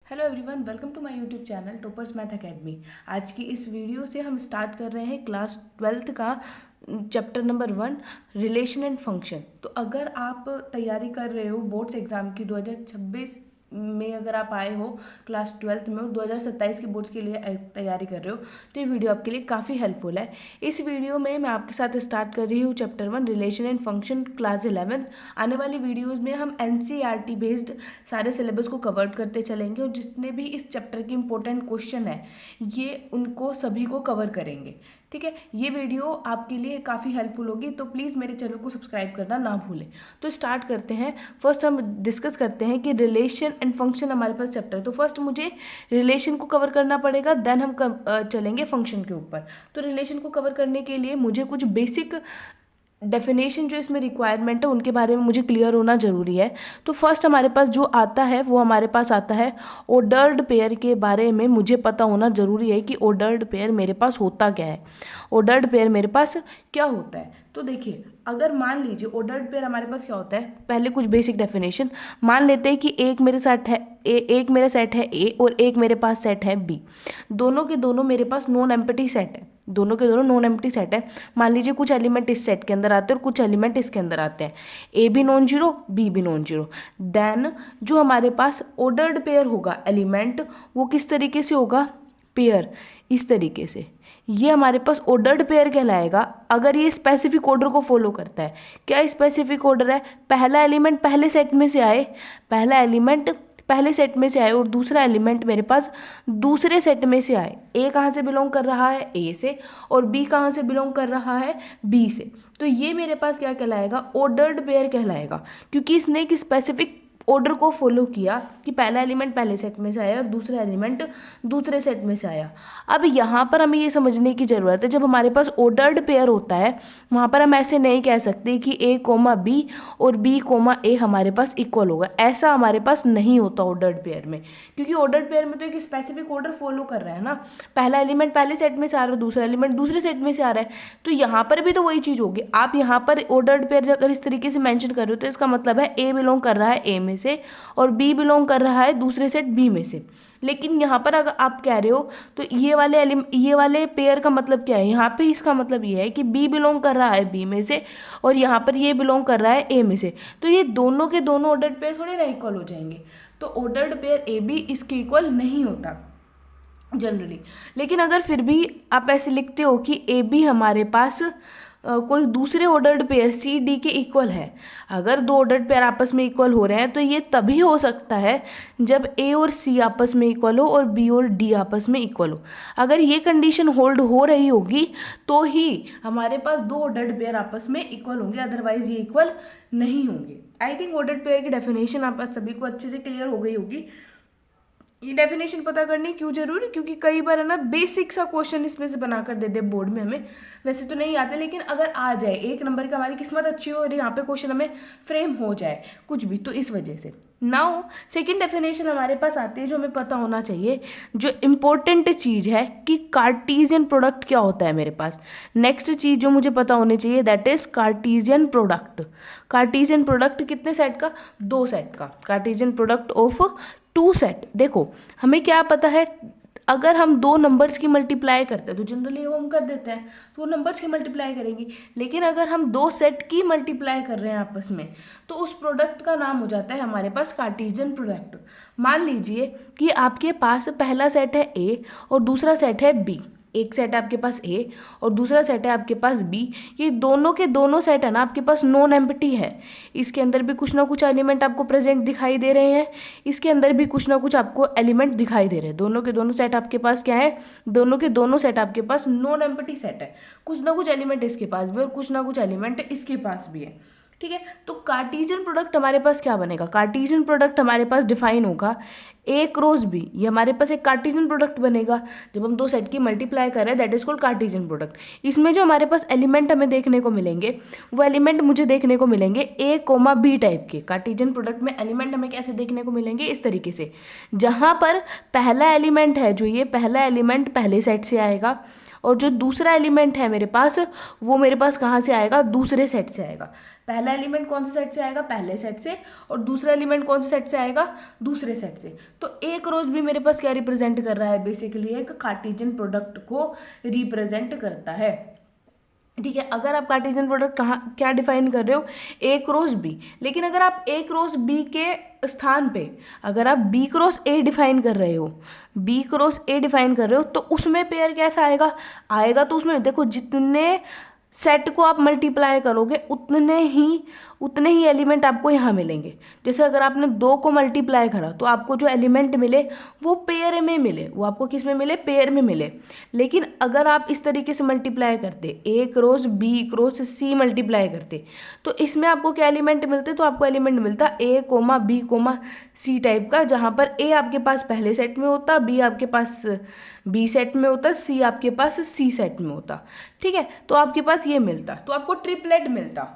Hello everyone, welcome to my YouTube channel Toppers Math Academy. आज की इस video से हम स्टार्ट कर रहे हैं क्लास 12th का chapter number 1 relation and function. तो अगर आप तैयारी कर रहे हो बोर्ड्स एग्ज़ाम की 2026 में, अगर आप आए हो क्लास 12th में और 2027 के बोर्ड्स के लिए तैयारी कर रहे हो तो ये वीडियो आपके लिए काफ़ी हेल्पफुल है। इस वीडियो में मैं आपके साथ स्टार्ट कर रही हूँ chapter 1 relation and function class 11। आने वाली वीडियोज़ में हम NCERT बेस्ड सारे सिलेबस को कवर करते चलेंगे और जितने भी इस चैप्टर के इम्पोर्टेंट क्वेश्चन है ये उनको सभी को कवर करेंगे। ठीक है, ये वीडियो आपके लिए काफ़ी हेल्पफुल होगी, तो प्लीज़ मेरे चैनल को सब्सक्राइब करना ना भूलें। तो स्टार्ट करते हैं। फर्स्ट हम डिस्कस करते हैं कि रिलेशन एंड फंक्शन हमारे पास चैप्टर है। तो फर्स्ट मुझे रिलेशन को कवर करना पड़ेगा, देन हम चलेंगे फंक्शन के ऊपर। तो रिलेशन को कवर करने के लिए मुझे कुछ बेसिक डेफिनेशन जो इसमें रिक्वायरमेंट है उनके बारे में मुझे क्लियर होना ज़रूरी है। तो फर्स्ट हमारे पास जो आता है वो हमारे पास आता है ऑर्डर्ड पेयर के बारे में मुझे पता होना ज़रूरी है कि ऑर्डर्ड पेयर मेरे पास होता क्या है, ऑर्डर्ड पेयर मेरे पास क्या होता है। तो देखिए, अगर मान लीजिए ऑर्डर्ड पेयर हमारे पास क्या होता है, पहले कुछ बेसिक डेफिनेशन मान लेते हैं कि एक मेरे सेट है एक मेरा सेट है ए और एक मेरे पास सेट है बी। दोनों के दोनों मेरे पास नॉन एम्प्टी सेट है, दोनों के दोनों नॉन एम्प्टी सेट है। मान लीजिए कुछ एलिमेंट इस सेट के अंदर आते हैं और कुछ एलिमेंट इसके अंदर आते हैं, ए भी नॉन जीरो बी भी नॉन जीरो। देन जो हमारे पास ऑर्डर्ड पेयर होगा एलिमेंट, वो किस तरीके से होगा, पेयर इस तरीके से, ये हमारे पास ऑर्डर्ड पेयर कहलाएगा अगर ये स्पेसिफिक ऑर्डर को फॉलो करता है। क्या स्पेसिफिक ऑर्डर है, पहला एलिमेंट पहले सेट में से आए, पहला एलिमेंट पहले सेट में से आए और दूसरा एलिमेंट मेरे पास दूसरे सेट में से आए। ए कहाँ से बिलोंग कर रहा है, ए से, और बी कहाँ से बिलोंग कर रहा है, बी से। तो ये मेरे पास क्या कहलाएगा, ऑर्डर्ड पेयर कहलाएगा, क्योंकि इसने एक स्पेसिफिक ऑर्डर को फॉलो किया कि पहला एलिमेंट पहले सेट में से आया और दूसरा एलिमेंट दूसरे सेट में से आया। अब यहाँ पर हमें ये समझने की ज़रूरत है, जब हमारे पास ऑर्डर्ड पेयर होता है वहाँ पर हम ऐसे नहीं कह सकते कि ए कोमा बी और बी कोमा ए हमारे पास इक्वल होगा। ऐसा हमारे पास नहीं होता ऑर्डर्ड पेयर में, क्योंकि ऑर्डर्ड पेयर में तो एक स्पेसिफिक ऑर्डर फॉलो कर रहा है ना, पहला एलिमेंट पहले सेट में से आ रहा है, दूसरा एलिमेंट दूसरे सेट में से आ रहा है। तो यहाँ पर भी तो वही चीज़ होगी। आप यहाँ पर ऑर्डर्ड पेयर अगर इस तरीके से मेंशन कर रहे हो तो इसका मतलब है ए बिलोंग कर रहा है ए में से और बी बिलोंग कर रहा है दूसरे सेट बी में से। लेकिन यहाँ पर अगर आप कह रहे हो तो ये वाले पेयर का मतलब क्या है, यहाँ पे इसका मतलब ये है कि बी बिलोंग कर रहा है बी में से और यहाँ पर ये बिलोंग कर रहा है ए में से। तो ये दोनों के दोनों ऑर्डर्ड पेयर थोड़े ना इक्वल हो जाएंगे। तो ऑर्डर्ड पेयर ए बी इसके इक्वल नहीं होता जनरली। लेकिन अगर फिर भी आप ऐसे लिखते हो कि ए बी हमारे पास कोई दूसरे ऑर्डर्ड पेयर सी डी के इक्वल है, अगर दो ऑर्डर्ड पेयर आपस में इक्वल हो रहे हैं तो ये तभी हो सकता है जब ए और सी आपस में इक्वल हो और बी और डी आपस में इक्वल हो। अगर ये कंडीशन होल्ड हो रही होगी तो ही हमारे पास दो ऑर्डर्ड पेयर आपस में इक्वल होंगे, अदरवाइज ये इक्वल नहीं होंगे। आई थिंक ऑर्डर्ड पेयर की डेफिनेशन आप सभी को अच्छे से क्लियर हो गई होगी। ये डेफिनेशन पता करनी क्यों जरूरी, क्योंकि कई बार है ना बेसिक सा क्वेश्चन इसमें से बनाकर दे दे बोर्ड में, हमें वैसे तो नहीं आते, लेकिन अगर आ जाए एक नंबर की हमारी किस्मत अच्छी हो और यहाँ पे क्वेश्चन हमें फ्रेम हो जाए कुछ भी, तो इस वजह से। नाउ सेकंड डेफिनेशन हमारे पास आती है जो हमें पता होना चाहिए, जो इम्पोर्टेंट चीज़ है कि कार्टीजियन प्रोडक्ट क्या होता है मेरे पास। नेक्स्ट चीज़ जो मुझे पता होनी चाहिए that is Cartesian product. Cartesian product कितने सेट का, दो सेट का, Cartesian product of two set. देखो हमें क्या पता है, अगर हम दो नंबर्स की मल्टीप्लाई करते हैं तो जनरली वो हम कर देते हैं, तो वो नंबर्स की मल्टीप्लाई करेंगी। लेकिन अगर हम दो सेट की मल्टीप्लाई कर रहे हैं आपस में तो उस प्रोडक्ट का नाम हो जाता है हमारे पास कार्टीजियन प्रोडक्ट। मान लीजिए कि आपके पास पहला सेट है ए और दूसरा सेट है बी, एक सेट है आपके पास ए और दूसरा सेट है आपके पास बी। ये दोनों के दोनों सेट है ना आपके पास नॉन एम्प्टी है, इसके अंदर भी कुछ ना कुछ एलिमेंट आपको प्रेजेंट दिखाई दे रहे हैं, इसके अंदर भी कुछ ना कुछ आपको एलिमेंट दिखाई दे रहे हैं। दोनों के दोनों सेट आपके पास क्या है, दोनों के दोनों सेट आपके पास नॉन एम्प्टी सेट है, कुछ ना कुछ एलिमेंट इसके पास भी और कुछ ना कुछ एलिमेंट इसके पास भी है। ठीक है, तो कार्टीजियन प्रोडक्ट हमारे पास क्या बनेगा, कार्टीजियन प्रोडक्ट हमारे पास डिफाइन होगा ए क्रॉस बी, ये हमारे पास एक कार्टीजियन प्रोडक्ट बनेगा जब हम दो सेट की मल्टीप्लाई कर रहे हैं, that is called Cartesian product. इसमें जो हमारे पास एलिमेंट हमें देखने को मिलेंगे वो एलिमेंट मुझे देखने को मिलेंगे ए कोमा बी टाइप के। कार्टीजियन प्रोडक्ट में एलिमेंट हमें कैसे देखने को मिलेंगे, इस तरीके से, जहाँ पर पहला एलिमेंट है जो ये पहला एलिमेंट पहले सेट से आएगा और जो दूसरा एलिमेंट है मेरे पास वो मेरे पास कहाँ से आएगा, दूसरे सेट से आएगा। पहला एलिमेंट कौन से सेट से आएगा, पहले सेट से, और दूसरा एलिमेंट कौन से सेट से आएगा, दूसरे सेट से। तो ए क्रॉस बी मेरे पास क्या रिप्रेजेंट कर रहा है, बेसिकली एक कार्टेशियन प्रोडक्ट को रिप्रेजेंट करता है। ठीक है, अगर आप कार्टेशियन प्रोडक्ट कहाँ क्या डिफाइन कर रहे हो, ए क्रॉस बी, लेकिन अगर आप ए क्रॉस बी के स्थान पे अगर आप बी क्रॉस ए डिफाइन कर रहे हो, बी क्रॉस ए डिफाइन कर रहे हो, तो उसमें पेयर कैसा आएगा, आएगा तो उसमें देखो जितने सेट को आप मल्टीप्लाई करोगे उतने ही एलिमेंट आपको यहाँ मिलेंगे। जैसे अगर आपने 2 को मल्टीप्लाई करा तो आपको जो एलिमेंट मिले वो पेयर में मिले, वो आपको किस में मिले, पेयर में मिले। लेकिन अगर आप इस तरीके से मल्टीप्लाई करते, ए cross B cross C multiply करते, तो इसमें आपको क्या एलिमेंट मिलते, तो आपको एलिमेंट मिलता A comma B comma C type का, जहाँ पर ए आपके पास पहले सेट में होता, बी आपके पास बी सेट में होता, सी आपके पास सी सेट में होता। ठीक है, तो आपके पास ये मिलता, तो आपको ट्रिपलेट मिलता।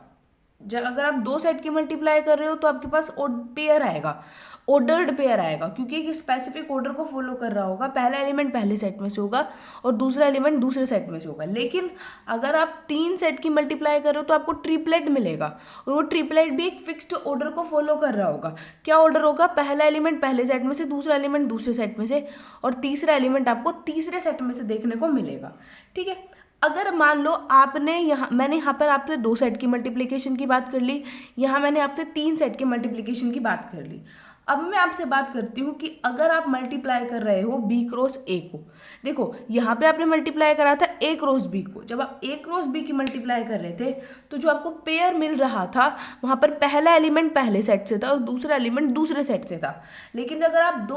जब अगर आप 2 सेट की मल्टीप्लाई कर रहे हो तो आपके पास पेयर आएगा, ऑर्डर्ड पेयर आएगा, क्योंकि एक स्पेसिफिक ऑर्डर को फॉलो कर रहा होगा। पहला एलिमेंट पहले सेट में से होगा और दूसरा एलिमेंट दूसरे सेट में से होगा। लेकिन अगर आप 3 सेट की मल्टीप्लाई कर रहे हो तो आपको ट्रिपलेट मिलेगा, और वो ट्रिपलेट भी एक फिक्स्ड ऑर्डर को फॉलो कर रहा होगा। क्या ऑर्डर होगा, पहला एलिमेंट पहले सेट में से, दूसरा एलिमेंट दूसरे सेट में से, और तीसरा एलिमेंट आपको तीसरे सेट में से देखने को मिलेगा। ठीक है, अगर मान लो मैंने यहाँ पर आपसे 2 सेट की मल्टीप्लिकेशन की बात कर ली, यहाँ मैंने आपसे 3 सेट की मल्टीप्लिकेशन की बात कर ली। अब मैं आपसे बात करती हूँ कि अगर आप मल्टीप्लाई कर रहे हो बी क्रॉस ए को, देखो यहाँ पे आपने मल्टीप्लाई करा था ए क्रॉस बी को। जब आप ए क्रॉस बी की मल्टीप्लाई कर रहे थे तो जो आपको पेयर मिल रहा था वहाँ पर पहला एलिमेंट पहले सेट से था और दूसरा एलिमेंट दूसरे सेट से था। लेकिन अगर आप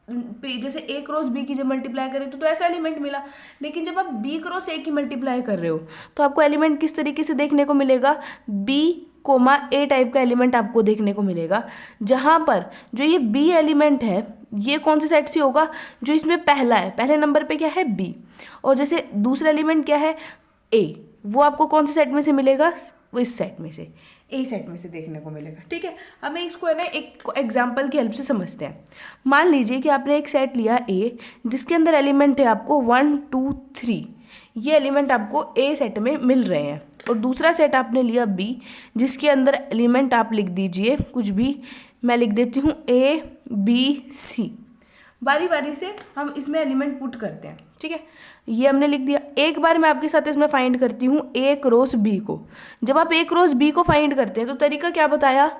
जैसे ए क्रॉस बी की जब मल्टीप्लाई करें तो ऐसा एलिमेंट मिला। लेकिन जब आप बी क्रॉस ए की मल्टीप्लाई कर रहे हो तो आपको एलिमेंट किस तरीके से देखने को मिलेगा, बी कोमा ए टाइप का एलिमेंट आपको देखने को मिलेगा, जहाँ पर जो ये बी एलिमेंट है ये कौन से सेट से होगा, जो इसमें पहला है, पहले नंबर पे क्या है बी, और जैसे दूसरा एलिमेंट क्या है ए, वो आपको कौन से सेट में से मिलेगा, वो इस सेट में से, ए सेट में से देखने को मिलेगा। ठीक है, अब मैं इसको है ना एक एग्जांपल की हेल्प से समझते हैं। मान लीजिए कि आपने एक सेट लिया ए जिसके अंदर एलिमेंट है आपको 1 2 3, ये एलिमेंट आपको ए सेट में मिल रहे हैं, और दूसरा सेट आपने लिया बी जिसके अंदर एलिमेंट आप लिख दीजिए कुछ भी, मैं लिख देती हूँ ए बी सी। बारी बारी से हम इसमें एलिमेंट पुट करते हैं। ठीक है, ये हमने लिख दिया। एक बार मैं आपके साथ इसमें फाइंड करती हूँ ए क्रॉस बी को। जब आप ए क्रॉस बी को फाइंड करते हैं तो तरीका क्या बताया,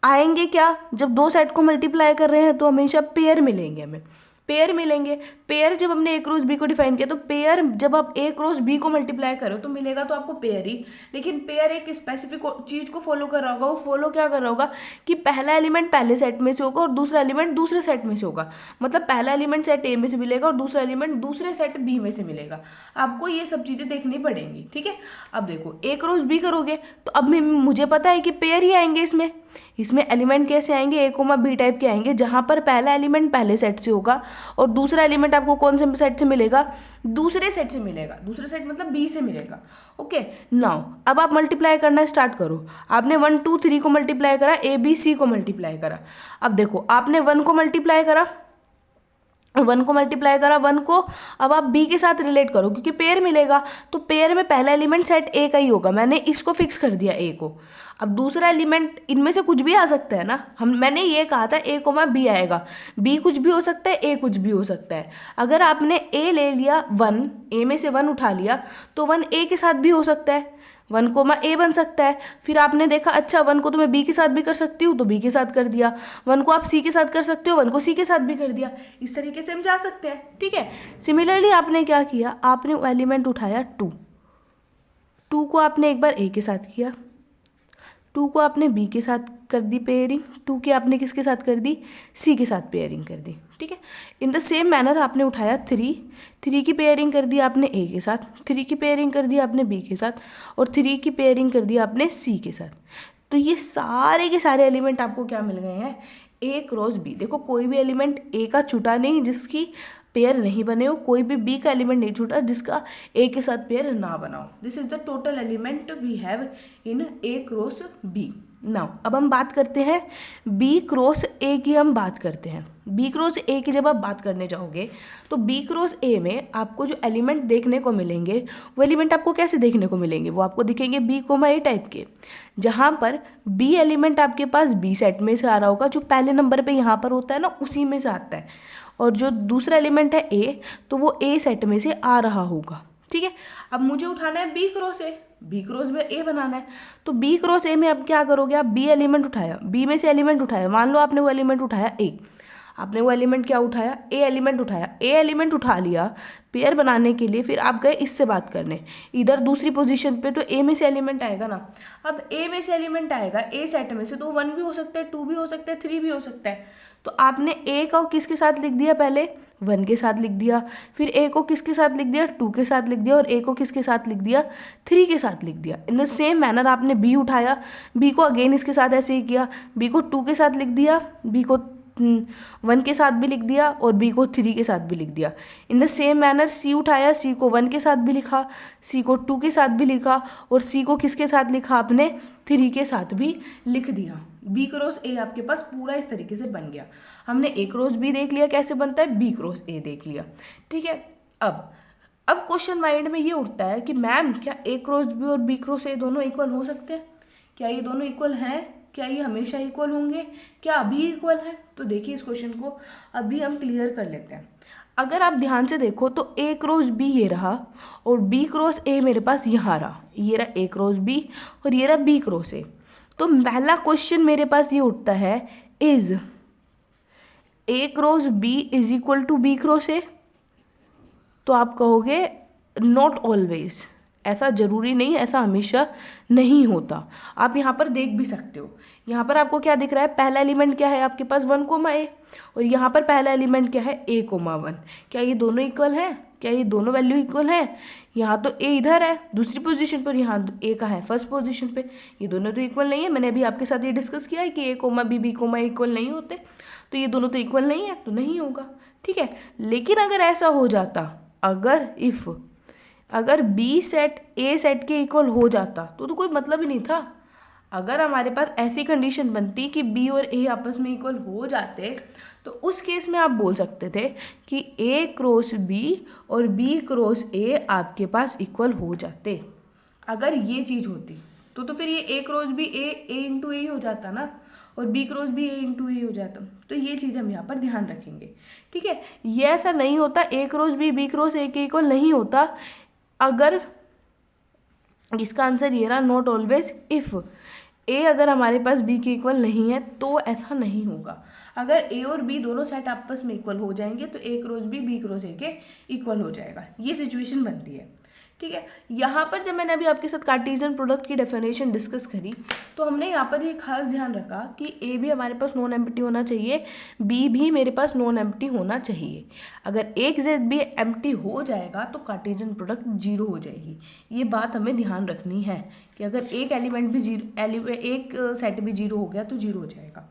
आएंगे क्या, जब 2 सेट को मल्टीप्लाई कर रहे हैं तो हमेशा पेयर मिलेंगे, हमें पेयर मिलेंगे। पेयर जब हमने ए क्रॉस बी को डिफाइन किया तो पेयर जब आप ए क्रॉस बी को मल्टीप्लाई करो तो मिलेगा तो आपको पेयर ही। लेकिन पेयर एक स्पेसिफिक चीज़ को फॉलो कर रहा होगा, वो फॉलो क्या कर रहा होगा कि पहला एलिमेंट पहले सेट में से होगा और दूसरा एलिमेंट दूसरे सेट में से होगा। मतलब पहला एलिमेंट सेट ए में से मिलेगा और दूसरा एलिमेंट दूसरे सेट बी में से मिलेगा। आपको ये सब चीज़ें देखनी पड़ेंगी। ठीक है, अब देखो ए क्रॉस बी करोगे तो अब मुझे पता है कि पेयर ही आएंगे। इसमें एलिमेंट कैसे आएंगे, ए कोमा बी टाइप के आएंगे, जहाँ पर पहला एलिमेंट पहले सेट से होगा और दूसरा एलिमेंट आपको कौन से सेट से मिलेगा, दूसरे सेट से मिलेगा। दूसरे सेट मतलब बी से मिलेगा। ओके, नाउ अब आप मल्टीप्लाई करना स्टार्ट करो। आपने 1 2 3 को मल्टीप्लाई करा, ए बी सी को मल्टीप्लाई करा। अब देखो आपने 1 को मल्टीप्लाई करा, 1 को मल्टीप्लाई करा, 1 को अब आप बी के साथ रिलेट करो क्योंकि पेयर मिलेगा, तो पेयर में पहला एलिमेंट सेट ए का ही होगा। मैंने इसको फिक्स कर दिया ए को। अब दूसरा एलिमेंट इनमें से कुछ भी आ सकता है ना, मैंने ये कहा था ए कोमा बी आएगा, बी कुछ भी हो सकता है, ए कुछ भी हो सकता है। अगर आपने ए ले लिया 1, ए में से 1 उठा लिया तो 1 ए के साथ भी हो सकता है, 1 कोमा ए बन सकता है। फिर आपने देखा अच्छा 1 को तो मैं बी के साथ भी कर सकती हूँ तो बी के साथ कर दिया, 1 को आप सी के साथ कर सकते हो, 1 को सी के साथ भी कर दिया। इस तरीके से हम जा सकते हैं। ठीक है, सिमिलरली आपने क्या किया, आपने वो एलिमेंट उठाया 2 को आपने एक बार ए के साथ किया, 2 को आपने बी के साथ कर दी पेयरिंग, 2 की आपने किसके साथ कर दी, सी के साथ पेयरिंग कर दी। ठीक है, इन द सेम मैनर आपने उठाया 3 की पेयरिंग कर दी आपने ए के साथ, 3 की पेयरिंग कर दी आपने बी के साथ, और 3 की पेयरिंग कर दी आपने सी के साथ। तो ये सारे के सारे एलिमेंट आपको क्या मिल गए हैं, ए क्रॉस बी। देखो कोई भी एलिमेंट ए का छूटा नहीं जिसकी पेयर नहीं बने हो, कोई भी बी का एलिमेंट नहीं छूटा जिसका ए के साथ पेयर ना बनाओ। This is the total element we have in A cross B. Now अब हम बात करते हैं बी क्रॉस ए की। हम बात करते हैं बी क्रॉस ए की। जब आप बात करने जाओगे तो बी क्रॉस ए में आपको जो एलिमेंट देखने को मिलेंगे वो एलिमेंट आपको कैसे देखने को मिलेंगे, वो आपको दिखेंगे बी कोमा ए टाइप के, जहाँ पर बी एलिमेंट आपके पास बी सेट में से आ रहा होगा, जो पहले नंबर पे यहाँ पर होता है ना उसी में से आता है, और जो दूसरा एलिमेंट है ए तो वो ए सेट में से आ रहा होगा। ठीक है, अब मुझे उठाना है B cross A, B cross में ए बनाना है। तो बी क्रॉस ए में अब क्या करोगे आप, बी एलिमेंट उठाया, बी में से एलिमेंट उठाया, मान लो आपने वो एलिमेंट उठाया ए, आपने वो एलिमेंट क्या उठाया, ए एलिमेंट उठाया, ए एलिमेंट उठा लिया पेयर बनाने के लिए, फिर आप गए इससे बात करने, इधर दूसरी पोजीशन पे, तो ए में से एलिमेंट आएगा ना। अब ए में से एलिमेंट आएगा ए सेट में से, तो 1 भी हो सकता है, 2 भी हो सकता है, 3 भी हो सकता है। तो आपने ए को किसके साथ लिख दिया, पहले 1 के साथ लिख दिया, फिर ए को किसके साथ लिख दिया, 2 के साथ लिख दिया, और ए को किसके साथ लिख दिया, 3 के साथ लिख दिया। इन द सेम मैनर आपने बी उठाया, बी को अगेन इसके साथ ऐसे ही किया, बी को 2 के साथ लिख दिया, बी को 1 के साथ भी लिख दिया, और बी को 3 के साथ भी लिख दिया। इन द सेम मैनर सी उठाया, सी को 1 के साथ भी लिखा, सी को 2 के साथ भी लिखा, और सी को किसके साथ लिखा आपने, 3 के साथ भी लिख दिया। बी क्रॉस ए आपके पास पूरा इस तरीके से बन गया। हमने ए क्रॉस बी देख लिया कैसे बनता है, बी क्रॉस ए देख लिया। ठीक है, अब क्वेश्चन माइंड में ये उठता है कि मैम क्या ए क्रॉस बी और बी क्रॉस ए दोनों इक्वल हो सकते हैं, क्या ये दोनों इक्वल हैं, क्या ये हमेशा इक्वल होंगे, क्या अभी इक्वल है। तो देखिए इस क्वेश्चन को अभी हम क्लियर कर लेते हैं। अगर आप ध्यान से देखो तो ए क्रॉस बी ये रहा, और बी क्रॉस ए मेरे पास यहाँ रहा, ये रहा ए क्रॉस बी और ये रहा बी क्रॉस ए। तो पहला क्वेश्चन मेरे पास ये उठता है, is A cross B is equal to B cross A. तो आप कहोगे नॉट ऑलवेज, ऐसा ज़रूरी नहीं, ऐसा हमेशा नहीं होता। आप यहाँ पर देख भी सकते हो, यहाँ पर आपको क्या दिख रहा है, पहला एलिमेंट क्या है आपके पास 1 कोमा ए, और यहाँ पर पहला एलिमेंट क्या है ए कोमा 1। क्या ये दोनों इक्वल है, क्या ये दोनों वैल्यू इक्वल है। यहाँ तो ए इधर है दूसरी पोजीशन पर, यहाँ ए का है फर्स्ट पोजीशन पे, ये दोनों तो इक्वल नहीं है। मैंने अभी आपके साथ ये डिस्कस किया है कि ए कोमा बी कोमा इक्वल नहीं होते, तो ये दोनों तो इक्वल नहीं है, तो नहीं होगा। ठीक है, लेकिन अगर ऐसा हो जाता, अगर बी सेट ए सेट के इक्वल हो जाता तो कोई मतलब ही नहीं था। अगर हमारे पास ऐसी कंडीशन बनती कि बी और ए आपस में इक्वल हो जाते, तो उस केस में आप बोल सकते थे कि ए क्रॉस बी और बी क्रॉस ए आपके पास इक्वल हो जाते। अगर ये चीज़ होती तो फिर ये ए क्रॉस बी ए इंटू ए हो जाता ना, और बी क्रॉस बी ए इंटू ए हो जाता। तो ये चीज़ हम यहाँ पर ध्यान रखेंगे। ठीक है, ये ऐसा नहीं होता, ए क्रॉस बी क्रॉस ए के इक्वल नहीं होता। अगर इसका आंसर ये रहा, नॉट ऑलवेज, इफ़ ए अगर हमारे पास बी के इक्वल नहीं है तो ऐसा नहीं होगा। अगर ए और बी दोनों सेट आपस में इक्वल हो जाएंगे तो ए क्रॉस बी क्रॉस ए के इक्वल हो जाएगा, ये सिचुएशन बनती है। ठीक है, यहाँ पर जब मैंने अभी आपके साथ कार्टेशियन प्रोडक्ट की डेफिनेशन डिस्कस करी, तो हमने यहाँ पर ये खास ध्यान रखा कि ए भी हमारे पास नॉन एम्प्टी होना चाहिए, बी भी मेरे पास नॉन एम्प्टी होना चाहिए। अगर एक जेड भी एम्प्टी हो जाएगा तो कार्टेशियन प्रोडक्ट 0 हो जाएगी। ये बात हमें ध्यान रखनी है कि अगर एक एलिमेंट भी एक सेट भी 0 हो गया तो 0 हो जाएगा।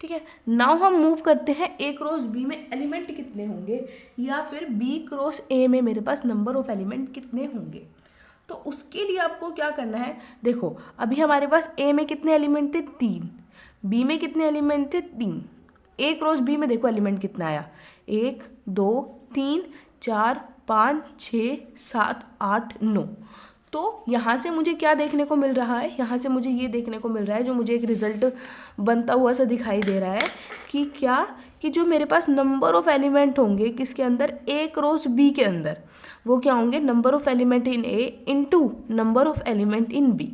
ठीक है, नाउ हम मूव करते हैं ए क्रॉस बी में एलिमेंट कितने होंगे, या फिर बी क्रॉस ए में मेरे पास नंबर ऑफ एलिमेंट कितने होंगे। तो उसके लिए आपको क्या करना है, देखो अभी हमारे पास ए में कितने एलिमेंट थे, 3, बी में कितने एलिमेंट थे, 3। ए क्रॉस बी में देखो एलिमेंट कितना आया, 1 2 3 4 5 6 7 8 9। तो यहाँ से मुझे क्या देखने को मिल रहा है, यहाँ से मुझे ये देखने को मिल रहा है, जो मुझे एक रिजल्ट बनता हुआ सा दिखाई दे रहा है कि क्या, कि जो मेरे पास नंबर ऑफ़ एलिमेंट होंगे किसके अंदर, ए क्रॉस बी के अंदर, वो क्या होंगे, number of element in A into number of element in B.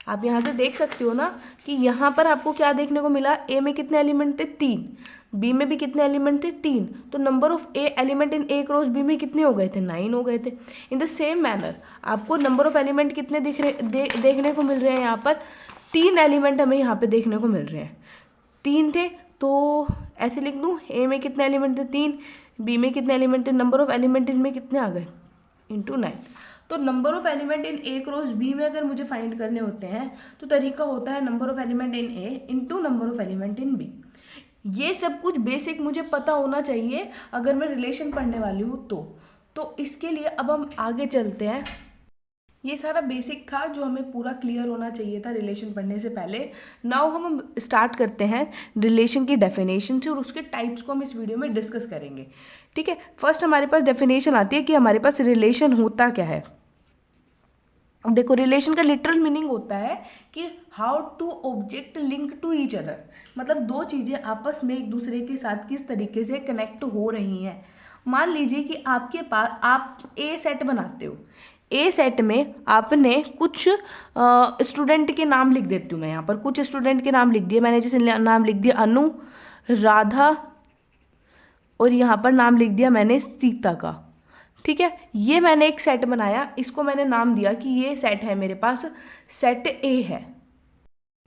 आप यहाँ से देख सकते हो ना कि यहाँ पर आपको क्या देखने को मिला, ए में कितने एलिमेंट थे, 3, बी में भी कितने एलिमेंट थे, 3। तो number of A element in A cross B में कितने हो गए थे, 9 हो गए थे। इन द सेम मैनर आपको नंबर ऑफ एलिमेंट कितने देखने को मिल रहे हैं, यहाँ पर 3 एलिमेंट हमें यहाँ पे देखने को मिल रहे हैं। 3 थे तो ऐसे लिख दूँ, ए में कितने एलिमेंट थे, 3, बी में कितने एलिमेंट थे, नंबर ऑफ एलिमेंट इनमें कितने आ गए, इंटू 9। तो number of element in A cross B में अगर मुझे फाइंड करने होते हैं तो तरीका होता है number of element in A into number of element in B. ये सब कुछ बेसिक मुझे पता होना चाहिए अगर मैं रिलेशन पढ़ने वाली हूँ तो इसके लिए अब हम आगे चलते हैं। ये सारा बेसिक था जो हमें पूरा क्लियर होना चाहिए था रिलेशन पढ़ने से पहले। नाउ हम स्टार्ट करते हैं रिलेशन की डेफिनेशन से, और उसके टाइप्स को हम इस वीडियो में डिस्कस करेंगे। ठीक है, फर्स्ट हमारे पास डेफिनेशन आती है कि हमारे पास रिलेशन होता क्या है। देखो, रिलेशन का लिटरल मीनिंग होता है कि how two object link to each other, मतलब दो चीज़ें आपस में एक दूसरे के साथ किस तरीके से कनेक्ट हो रही हैं। मान लीजिए कि आपके पास आप ए सेट बनाते हो, ए सेट में आपने कुछ स्टूडेंट के नाम लिख देती हूँ मैं यहाँ पर, कुछ स्टूडेंट के नाम लिख दिए मैंने, जैसे नाम लिख दिया अनु, राधा, और यहाँ पर नाम लिख दिया मैंने सीता का। ठीक है, ये मैंने एक सेट बनाया, इसको मैंने नाम दिया कि ये सेट है मेरे पास, सेट ए है।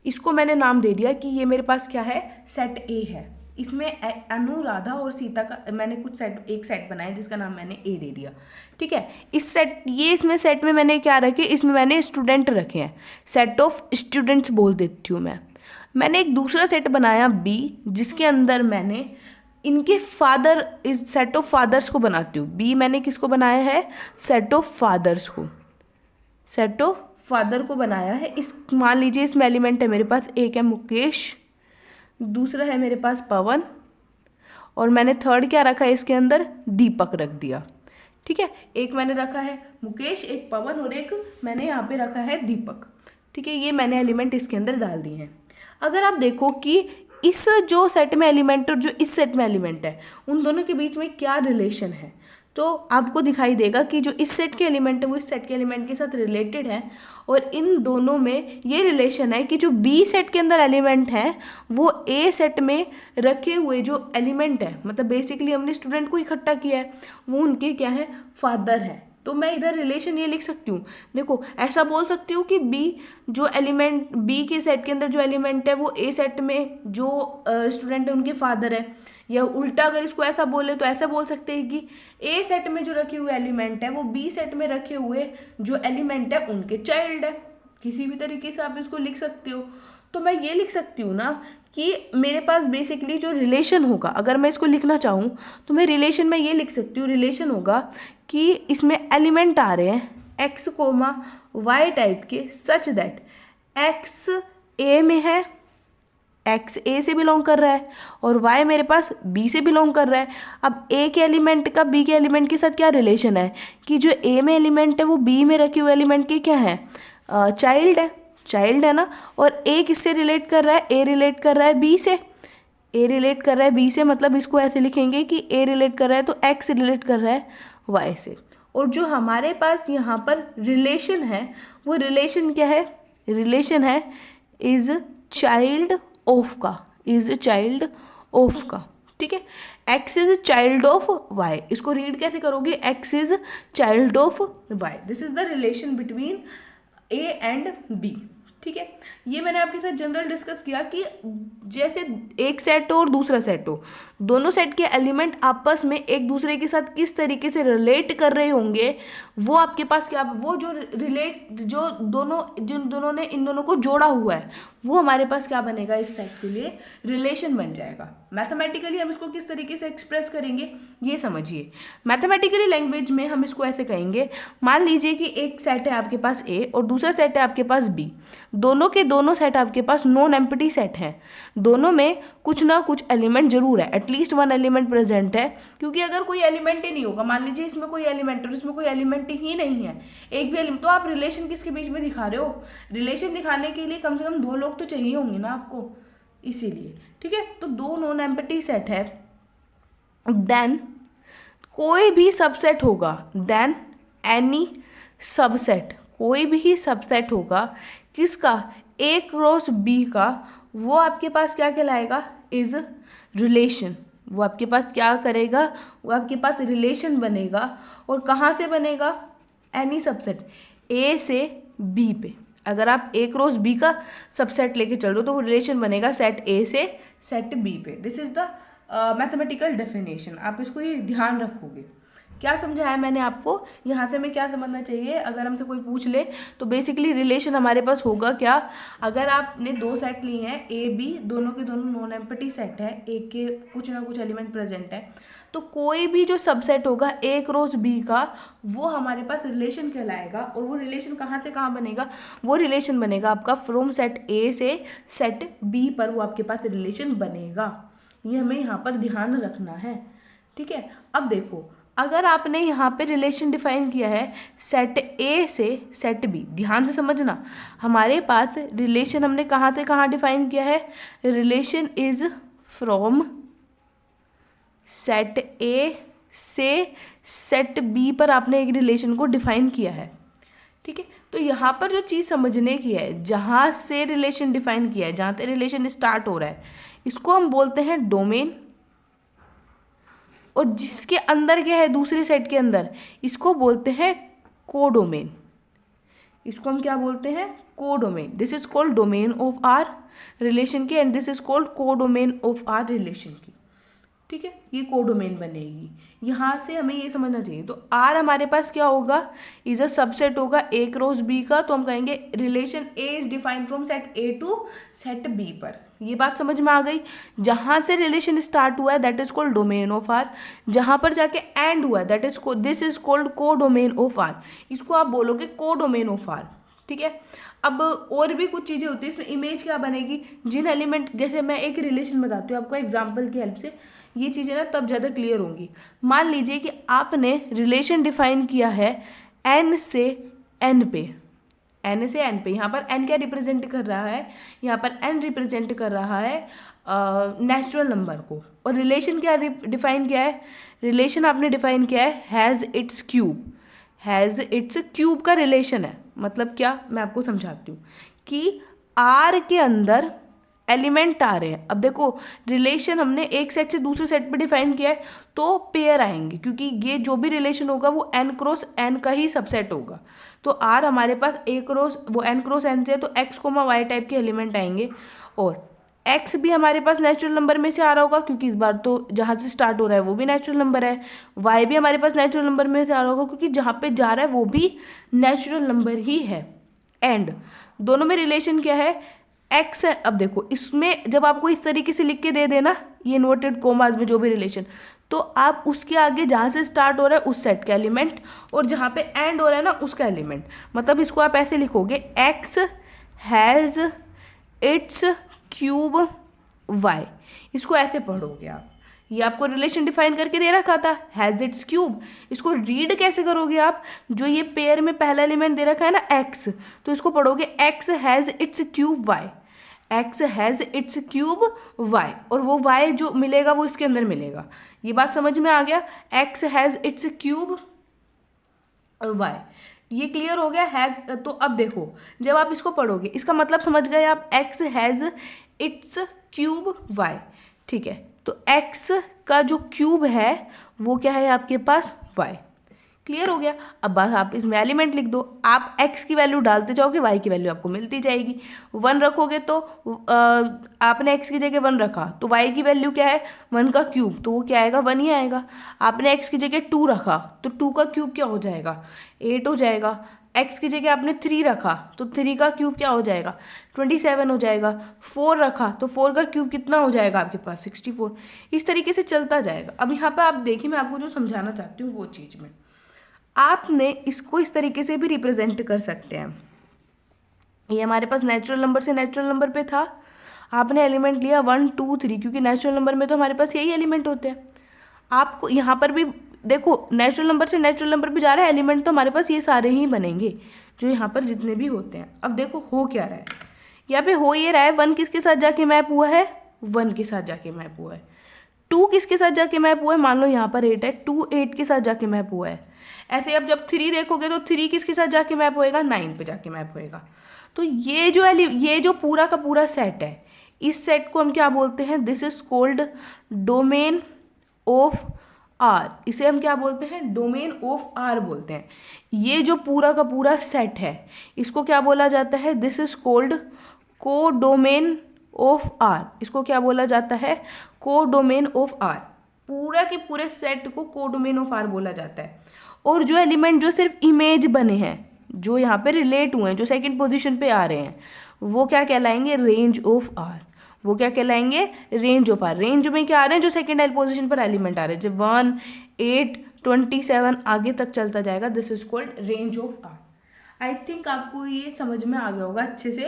इसको मैंने नाम दे दिया कि ये मेरे पास क्या है, सेट ए है। इसमें अनु, राधा और सीता का मैंने कुछ सेट, एक सेट बनाया जिसका नाम मैंने ए दे दिया। ठीक है, इस सेट, ये इसमें सेट में मैंने क्या रखे, इसमें मैंने स्टूडेंट रखे हैं, सेट ऑफ स्टूडेंट्स बोल देती हूँ मैं। मैंने एक दूसरा सेट बनाया बी, जिसके अंदर मैंने इनके फादर, इस सेट ऑफ फादर्स को बनाती हूँ। बी मैंने किसको बनाया है, सेट ऑफ फादर्स को, सेट ऑफ फादर को बनाया है। इस, मान लीजिए इसमें एलिमेंट है मेरे पास, एक है मुकेश, दूसरा है मेरे पास पवन, और मैंने थर्ड क्या रखा है इसके अंदर, दीपक रख दिया। ठीक है, एक मैंने रखा है मुकेश, एक पवन, और एक मैंने यहाँ पे रखा है दीपक। ठीक है, ये मैंने एलिमेंट इसके अंदर डाल दिए हैं। अगर आप देखो कि इस जो सेट में एलिमेंट और जो इस सेट में एलिमेंट है, उन दोनों के बीच में क्या रिलेशन है, तो आपको दिखाई देगा कि जो इस सेट के एलिमेंट है वो इस सेट के एलिमेंट के साथ रिलेटेड है, और इन दोनों में ये रिलेशन है कि जो बी सेट के अंदर एलिमेंट है वो ए सेट में रखे हुए जो एलिमेंट है, मतलब बेसिकली हमने स्टूडेंट को इकट्ठा किया है, वो उनके क्या है, फादर है। तो मैं इधर रिलेशन ये लिख सकती हूँ, देखो ऐसा बोल सकती हूँ कि बी जो एलिमेंट, बी के सेट के अंदर जो एलिमेंट है वो ए सेट में जो स्टूडेंट है उनके फादर है, या उल्टा अगर इसको ऐसा बोले तो ऐसा बोल सकते हैं कि ए सेट में जो रखे हुए एलिमेंट है वो बी सेट में रखे हुए जो एलिमेंट है उनके चाइल्ड है। किसी भी तरीके से आप इसको लिख सकते हो। तो मैं ये लिख सकती हूँ ना कि मेरे पास बेसिकली जो रिलेशन होगा, अगर मैं इसको लिखना चाहूँ तो मैं रिलेशन में ये लिख सकती हूँ, रिलेशन होगा कि इसमें एलिमेंट आ रहे हैं एक्स कोमा वाई टाइप के, सच दैट एक्स ए में है, एक्स ए से बिलोंग कर रहा है, और वाई मेरे पास बी से बिलोंग कर रहा है। अब ए के एलिमेंट का बी के एलिमेंट के साथ क्या रिलेशन है कि जो ए में एलिमेंट है वो बी में रखे हुए एलिमेंट के क्या है, चाइल्ड है, चाइल्ड है ना। और ए किससे रिलेट कर रहा है, ए रिलेट कर रहा है बी से, ए रिलेट कर रहा है बी से, मतलब इसको ऐसे लिखेंगे कि ए रिलेट कर रहा है तो एक्स रिलेट कर रहा है वाई से। और जो हमारे पास यहाँ पर रिलेशन है वो रिलेशन क्या है, रिलेशन है इज चाइल्ड ऑफ का, इज चाइल्ड ऑफ का। ठीक है, x is child of y, इसको रीड कैसे करोगे, x is child of y, this is the relation between A and B. ठीक है, ये मैंने आपके साथ जनरल डिस्कस किया कि जैसे एक सेट हो और दूसरा सेट हो, दोनों सेट के एलिमेंट आपस में एक दूसरे के साथ किस तरीके से रिलेट कर रहे होंगे, वो आपके पास क्या, वो जो रिलेट, जो दोनों, जिन दोनों ने इन दोनों को जोड़ा हुआ है वो हमारे पास क्या बनेगा, इस सेट के लिए रिलेशन बन जाएगा। मैथमेटिकली हम इसको किस तरीके से एक्सप्रेस करेंगे ये समझिए। मैथमेटिकली लैंग्वेज में हम इसको ऐसे कहेंगे, मान लीजिए कि एक सेट है आपके पास ए और दूसरा सेट है आपके पास बी, दोनों के दोनों सेट आपके पास नॉन एम्प्टी सेट हैं, दोनों में कुछ ना कुछ एलिमेंट जरूर है, एटलीस्ट वन एलिमेंट प्रेजेंट है, क्योंकि अगर कोई एलिमेंट ही नहीं होगा, मान लीजिए इसमें कोई एलिमेंट और इसमें कोई एलिमेंट ही नहीं है, एक भी एलिमेंट, तो आप रिलेशन किसके बीच में दिखा रहे हो, रिलेशन दिखाने के लिए कम से कम दो लोग तो चाहिए होंगे ना आपको, इसीलिए। ठीक है, तो दो नॉन एम्प्टी सेट है, देन कोई भी सबसेट होगा, देन एनी सबसेट, कोई भी सबसेट होगा किसका, ए क्रॉस बी का, वो आपके पास क्या कहलाएगा, इज रिलेशन, वो आपके पास क्या करेगा, वो आपके पास रिलेशन बनेगा। और कहाँ से बनेगा, एनी सबसेट, ए से बी पे, अगर आप ए क्रॉस बी का सबसेट लेके चल रहे हो तो वो रिलेशन बनेगा सेट ए से सेट बी पे। This is the mathematical definition, आप इसको ये ध्यान रखोगे। क्या समझाया मैंने आपको? यहाँ से हमें क्या समझना चाहिए अगर हमसे कोई पूछ ले तो बेसिकली रिलेशन हमारे पास होगा क्या, अगर आपने दो सेट लिए हैं ए बी, दोनों के दोनों नॉन एम्प्टी सेट है, एक के कुछ ना कुछ एलिमेंट प्रेजेंट है, तो कोई भी जो सबसेट होगा ए क्रॉस बी का वो हमारे पास रिलेशन कहलाएगा। और वो रिलेशन कहाँ से कहाँ बनेगा? वो रिलेशन बनेगा आपका फ्रॉम सेट ए से सेट बी पर, वो आपके पास रिलेशन बनेगा। ये हमें यहाँ पर ध्यान रखना है, ठीक है। अब देखो, अगर आपने यहाँ पे रिलेशन डिफाइन किया है सेट ए से सेट बी, ध्यान से समझना, हमारे पास रिलेशन हमने कहाँ से कहाँ डिफाइन किया है? रिलेशन इज फ्रॉम सेट ए से सेट बी पर आपने एक रिलेशन को डिफाइन किया है, ठीक है। तो यहाँ पर जो चीज़ समझने की है, जहाँ से रिलेशन डिफाइन किया है, जहाँ से रिलेशन स्टार्ट हो रहा है, इसको हम बोलते हैं डोमेन। और जिसके अंदर क्या है दूसरे सेट के अंदर, इसको बोलते हैं कोडोमेन। इसको हम क्या बोलते हैं? Codomain. This is called domain of R relation की and this is called codomain of R relation की, ठीक है। ये कोडोमेन बनेगी। यहाँ से हमें ये समझना चाहिए। तो आर हमारे पास क्या होगा? इज अ सबसेट होगा ए क्रॉस बी का, तो हम कहेंगे relation A is defined from set A to set B पर। ये बात समझ में आ गई? जहाँ से रिलेशन स्टार्ट हुआ है that is called domain of R, जहाँ पर जाके एंड हुआ है that is this is called codomain of R. इसको आप बोलोगे कोडोमेन ऑफ आर, ठीक है। अब और भी कुछ चीज़ें होती है इसमें। इमेज क्या बनेगी? जिन एलिमेंट, जैसे मैं एक रिलेशन बताती हूँ आपको एग्जाम्पल की हेल्प से, ये चीज़ें ना तब ज़्यादा क्लियर होंगी। मान लीजिए कि आपने रिलेशन डिफाइन किया है एन से एन पे, एन से एन पे। यहाँ पर एन क्या रिप्रेजेंट कर रहा है? यहाँ पर एन रिप्रेजेंट कर रहा है नेचुरल नंबर को। और रिलेशन क्या डिफाइन किया है? रिलेशन आपने डिफाइन किया है has its cube. Has its cube का रिलेशन है, मतलब क्या? मैं आपको समझाती हूँ कि आर के अंदर एलिमेंट आ रहे हैं। अब देखो, रिलेशन हमने एक सेट से दूसरे सेट पे डिफाइन किया है तो पेयर आएंगे, क्योंकि ये जो भी रिलेशन होगा वो एन क्रॉस एन का ही सबसेट होगा। तो आर हमारे पास ए क्रॉस वो एन क्रॉस एन से है, तो एक्स कोमा वाई टाइप के एलिमेंट आएंगे। और एक्स भी हमारे पास नेचुरल नंबर में से आ रहा होगा, क्योंकि इस बार तो जहाँ से स्टार्ट हो रहा है वो भी नेचुरल नंबर है। वाई भी हमारे पास नेचुरल नंबर में से आ रहा होगा, क्योंकि जहाँ पे जा रहा है वो भी नेचुरल नंबर ही है। एंड दोनों में रिलेशन क्या है? एक्स है। अब देखो, इसमें जब आपको इस तरीके से लिख के दे देना ये इन्वर्टेड कोमास में जो भी रिलेशन, तो आप उसके आगे जहाँ से स्टार्ट हो रहा है उस सेट का एलिमेंट और जहाँ पे एंड हो रहा है ना उसका एलिमेंट, मतलब इसको आप ऐसे लिखोगे x has its cube y. इसको ऐसे पढ़ोगे आप। ये आपको रिलेशन डिफाइन करके दे रखा था हैज़ इट्स क्यूब। इसको रीड कैसे करोगे आप? जो ये पेयर में पहला एलिमेंट दे रखा है ना एक्स, तो इसको पढ़ोगे x has its cube y. X has its cube y, और वो वाई जो मिलेगा वो इसके अंदर मिलेगा। ये बात समझ में आ गया? X has its cube y, ये क्लियर हो गया है। तो अब देखो, जब आप इसको पढ़ोगे इसका मतलब समझ गए आप, x has its cube y, ठीक है। तो x का जो क्यूब है वो क्या है आपके पास? y। क्लियर हो गया? अब बस आप इसमें एलिमेंट लिख दो। आप x की वैल्यू डालते जाओगे, y की वैल्यू आपको मिलती जाएगी। 1 रखोगे तो आपने x की जगह 1 रखा तो y की वैल्यू क्या है? 1 का क्यूब, तो वो क्या आएगा? 1 ही आएगा। आपने x की जगह 2 रखा तो 2 का क्यूब क्या हो जाएगा? 8 हो जाएगा। x की जगह आपने 3 रखा तो 3 का क्यूब क्या हो जाएगा? 27 हो जाएगा। 4 रखा तो 4 का क्यूब कितना हो जाएगा आपके पास? 64। इस तरीके से चलता जाएगा। अब यहाँ पे आप देखिए, मैं आपको जो समझाना चाहती हूँ वो चीज़ में आपने इसको इस तरीके से भी रिप्रेजेंट कर सकते हैं। ये हमारे पास नेचुरल नंबर से नेचुरल नंबर पे था, आपने एलिमेंट लिया 1 2 3, क्योंकि नेचुरल नंबर में तो हमारे पास यही एलिमेंट होते हैं। आपको यहाँ पर भी देखो, नेचुरल नंबर से नेचुरल नंबर पे जा रहा है एलिमेंट, तो हमारे पास ये सारे ही बनेंगे जो यहाँ पर जितने भी होते हैं। अब देखो हो क्या रहा है, यहाँ पे हो ये रहा है 1 किसके साथ जाके मैप हुआ है? 1 के साथ जाके मैप हुआ है। 2 किसके साथ जाके मैप हुआ है? मान लो यहाँ पर 8 है, 2 8 के साथ जाके मैप हुआ है। ऐसे अब जब 3 देखोगे तो 3 किसके साथ जाके मैप होएगा? 9 पे जाके मैप होएगा। तो ये जो पूरा का पूरा सेट है, इस सेट को हम क्या बोलते हैं? This is called domain of R. इसे हम क्या बोलते हैं? डोमेन ऑफ आर बोलते हैं। ये जो पूरा का पूरा सेट है इसको क्या बोला जाता है? This is called codomain of R. इसको क्या बोला जाता है? Codomain of R. पूरा के पूरे सेट को कोडोमेन ऑफ आर बोला जाता है। और जो एलिमेंट जो सिर्फ इमेज बने हैं, जो यहाँ पे रिलेट हुए हैं, जो सेकंड पोजीशन पे आ रहे हैं, वो क्या कहलाएंगे, रेंज ऑफ आर। वो क्या कहलाएंगे, रेंज ऑफ आर। रेंज में क्या आ रहे हैं, जो सेकंड पोजीशन पर एलिमेंट आ रहे हैं, जब 1, 8, 27 आगे तक चलता जाएगा, this is called range of R. I think आपको ये समझ में आ गया होगा अच्छे से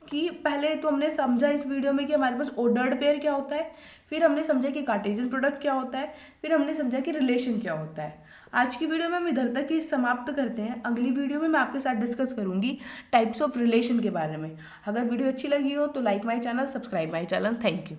कि पहले तो हमने समझा इस वीडियो में कि हमारे पास ऑर्डर्ड पेयर क्या होता है, फिर हमने समझा कि कार्टेशियन प्रोडक्ट क्या होता है, फिर हमने समझा कि रिलेशन क्या होता है। आज की वीडियो में हम इधर तक ही समाप्त करते हैं। अगली वीडियो में मैं आपके साथ डिस्कस करूंगी टाइप्स ऑफ रिलेशन के बारे में। अगर वीडियो अच्छी लगी हो तो like my channel, subscribe my channel. Thank you.